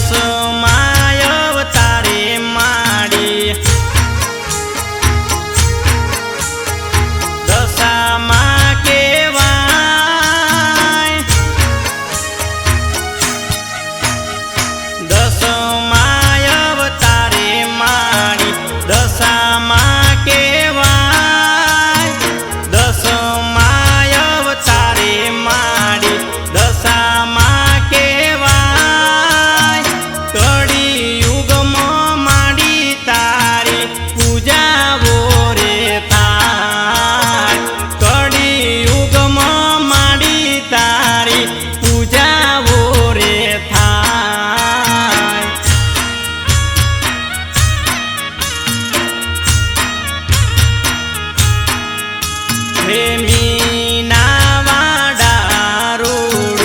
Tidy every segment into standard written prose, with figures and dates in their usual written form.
દસમાય અવતારે માડી દશામાં કેવાય દસમાય અવતારે માડી દશામાં કેવાય દસમાય અવતારે માડી દશામાં કેવાય કળી યુગમાં માડી તારી પૂજાવો રે થાય કળી યુગમાં માડી તારી પૂજાવો રે થાય પ્રેમીના વાડા રોડ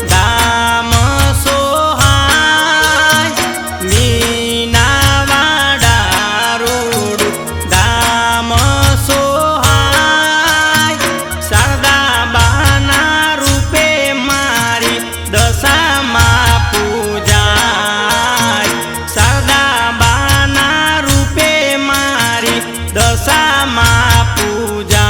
ધામ સોહાય મીના વાડા રોડ ધામ સોહાય શારદાબાના રૂપે મારી દશામાં પૂજાય શારદાબાના રૂપે મારી દશામાં પૂજાય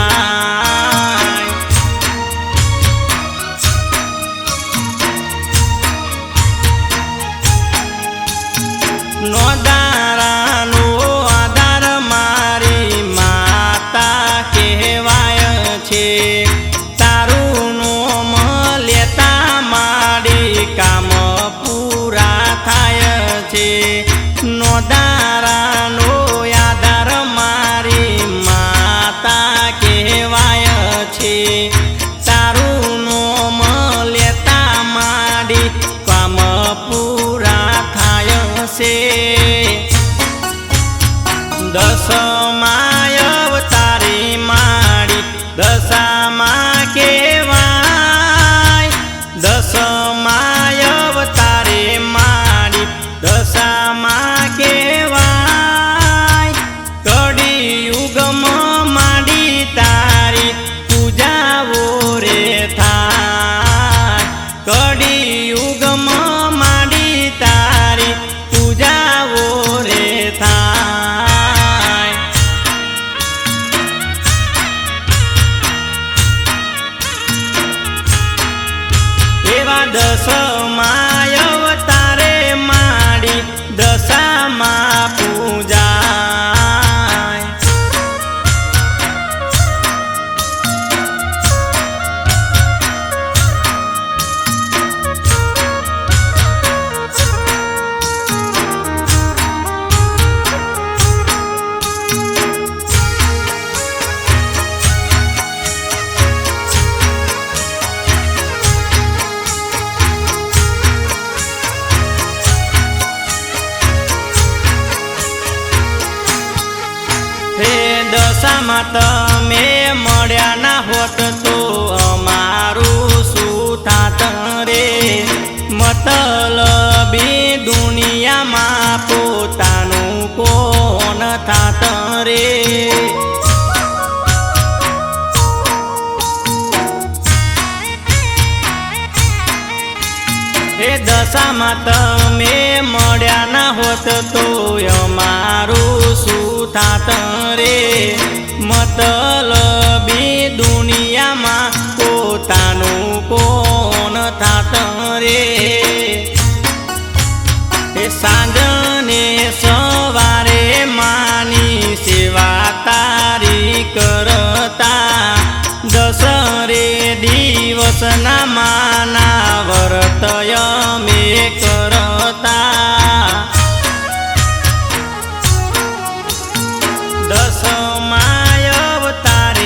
નોદારાનો આધાર મારી માતા કહેવાય છે તારું નોમ લેતા મારી કામ પૂરા થાય છે નોદારાનો આધાર મારી માતા કહેવાય છે તારું નોમ લેતા મારી કામ પૂરા થાય છે દશમાય અવતારે માડી દશામાં કેવાય દશમાય અવતારે માડી દશામાં કેવાય કળી યુગમાં માડી તારી પૂજાવો રે થાય કળી યુગમાં માડી તારી પૂજાવો રે થાય એવા દશમાય અવતારે માડી દશામાં પૂજાય હે દશામાં તમે મળ્યા ના હોત તો અમારું શું થાત રે મતલબી દુનિયામાં પોતાનું કોણ થાત રે હે દશામાં તમે મળ્યા ના હોત તો અમારું શું થાત રે મતલબી દુનિયામાં પોતાનું કોણ થાત રે એ સાંજને સવારે માની સેવા તારી કરતા દસરે દિવસના માના વર્તય મે કરતા દશમાય અવતારે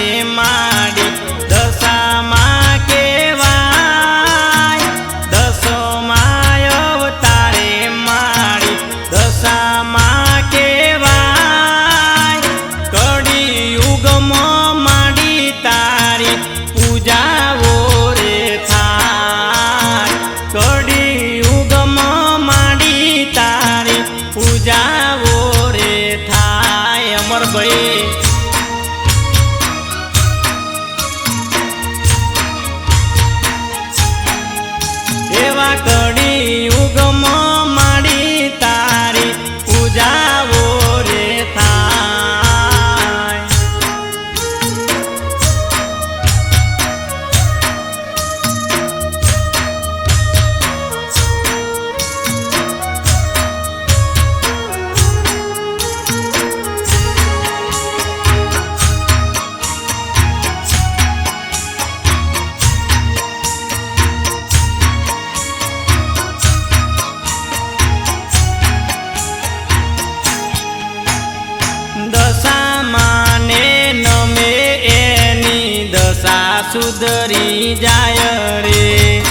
સુધરી જાય રે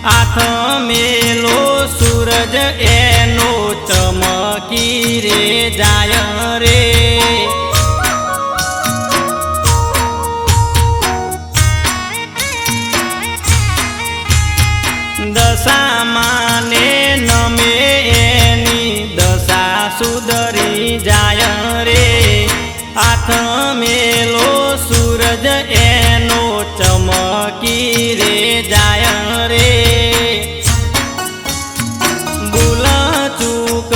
આથ મેલો સૂરજ એનો ચમકી રે જાય રે દશામાને નમે એની દશા સુધરી જાય રે આથ મેલો સૂરજ એનો ચમકી રે જાય રે ભૂલ ચૂક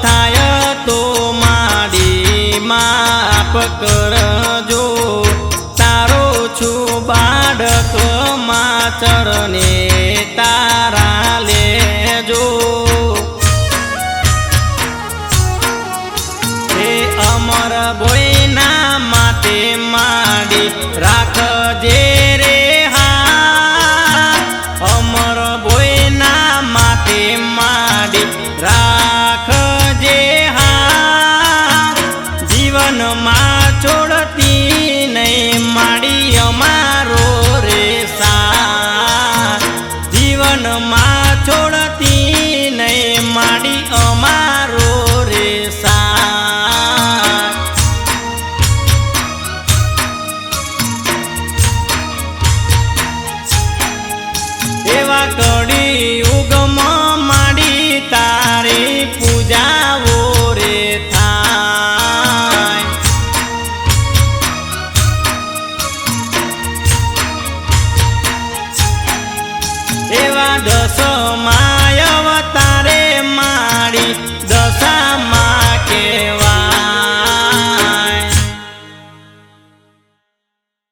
થાય તો માડી માફ કરજો તારો છું બાળક માચરને તારા લેજો હે અમર ભોયના માટે માડી રાખજે રે હા અમર ભોયના માટે